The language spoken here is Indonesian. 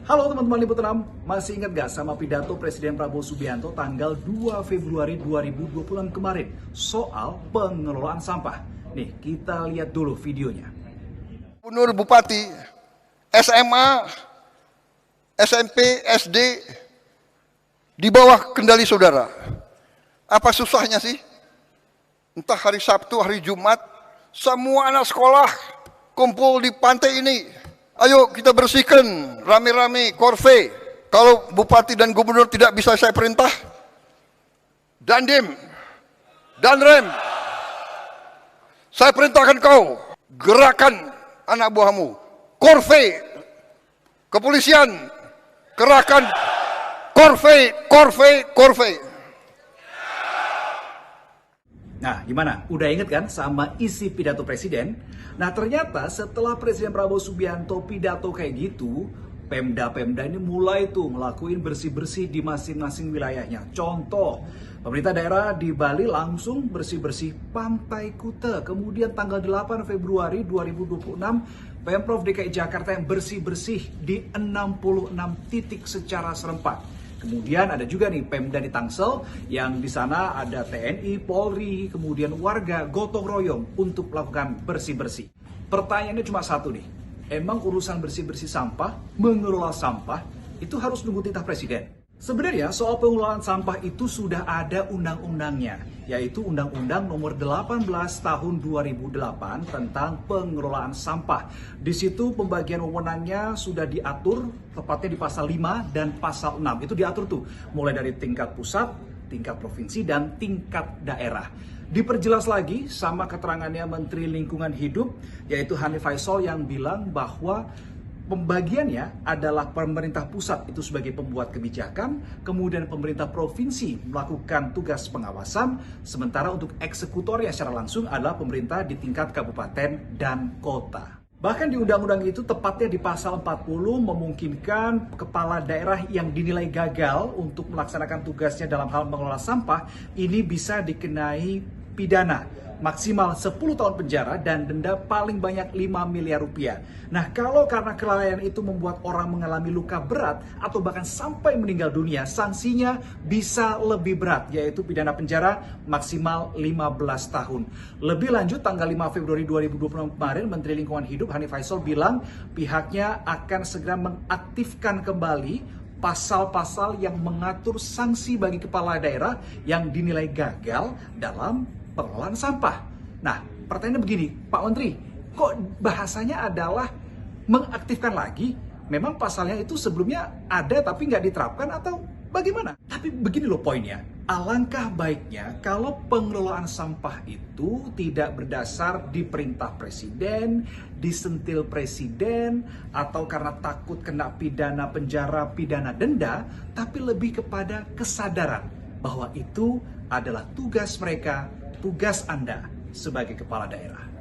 Halo teman-teman Liputan 6, masih ingat gak sama pidato Presiden Prabowo Subianto tanggal 2 Februari 2026 kemarin soal pengelolaan sampah? Nih, kita lihat dulu videonya. Gubernur, Bupati, SMA, SMP, SD di bawah kendali saudara. Apa susahnya sih? Entah hari Sabtu, hari Jumat, semua anak sekolah kumpul di pantai ini. Ayo kita bersihkan rame-rame korve. Kalau bupati dan gubernur tidak bisa saya perintah, Dandim, Danrem, saya perintahkan kau gerakan anak buahmu, korve, kepolisian, gerakan korve. Nah, gimana? Udah inget kan sama isi pidato Presiden? Nah, ternyata setelah Presiden Prabowo Subianto pidato kayak gitu, Pemda-Pemda ini mulai tuh ngelakuin bersih-bersih di masing-masing wilayahnya. Contoh, pemerintah daerah di Bali langsung bersih-bersih Pantai Kuta. Kemudian tanggal 8 Februari 2026, Pemprov DKI Jakarta yang bersih-bersih di 66 titik secara serempak. Kemudian ada juga nih Pemda di Tangsel yang di sana ada TNI, Polri, kemudian warga gotong royong untuk melakukan bersih-bersih. Pertanyaannya cuma satu nih, emang urusan bersih-bersih sampah, mengelola sampah, itu harus nunggu titah Presiden? Sebenarnya soal pengelolaan sampah itu sudah ada undang-undangnya, yaitu Undang-Undang Nomor 18 Tahun 2008 tentang pengelolaan sampah. Di situ pembagian wewenangnya sudah diatur, tepatnya di pasal 5 dan pasal 6. Itu diatur tuh, mulai dari tingkat pusat, tingkat provinsi, dan tingkat daerah. Diperjelas lagi sama keterangannya Menteri Lingkungan Hidup, yaitu Hanif Faisal yang bilang bahwa pembagiannya adalah pemerintah pusat itu sebagai pembuat kebijakan, kemudian pemerintah provinsi melakukan tugas pengawasan, sementara untuk eksekutornya secara langsung adalah pemerintah di tingkat kabupaten dan kota. Bahkan di undang-undang itu tepatnya di pasal 40 memungkinkan kepala daerah yang dinilai gagal untuk melaksanakan tugasnya dalam hal mengelola sampah ini bisa dikenai pidana maksimal 10 tahun penjara dan denda paling banyak 5 miliar rupiah. Nah, kalau karena kelalaian itu membuat orang mengalami luka berat atau bahkan sampai meninggal dunia, sanksinya bisa lebih berat, yaitu pidana penjara maksimal 15 tahun. Lebih lanjut, tanggal 5 Februari 2026 kemarin, Menteri Lingkungan Hidup Hanif Faisal bilang pihaknya akan segera mengaktifkan kembali pasal-pasal yang mengatur sanksi bagi kepala daerah yang dinilai gagal dalam pengelolaan sampah. Nah, pertanyaannya begini, Pak Menteri, kok bahasanya adalah mengaktifkan lagi? Memang pasalnya itu sebelumnya ada tapi nggak diterapkan atau bagaimana? Tapi begini loh poinnya, alangkah baiknya kalau pengelolaan sampah itu tidak berdasar di perintah Presiden, disentil Presiden, atau karena takut kena pidana penjara, pidana denda, tapi lebih kepada kesadaran bahwa itu adalah tugas mereka, tugas Anda sebagai kepala daerah.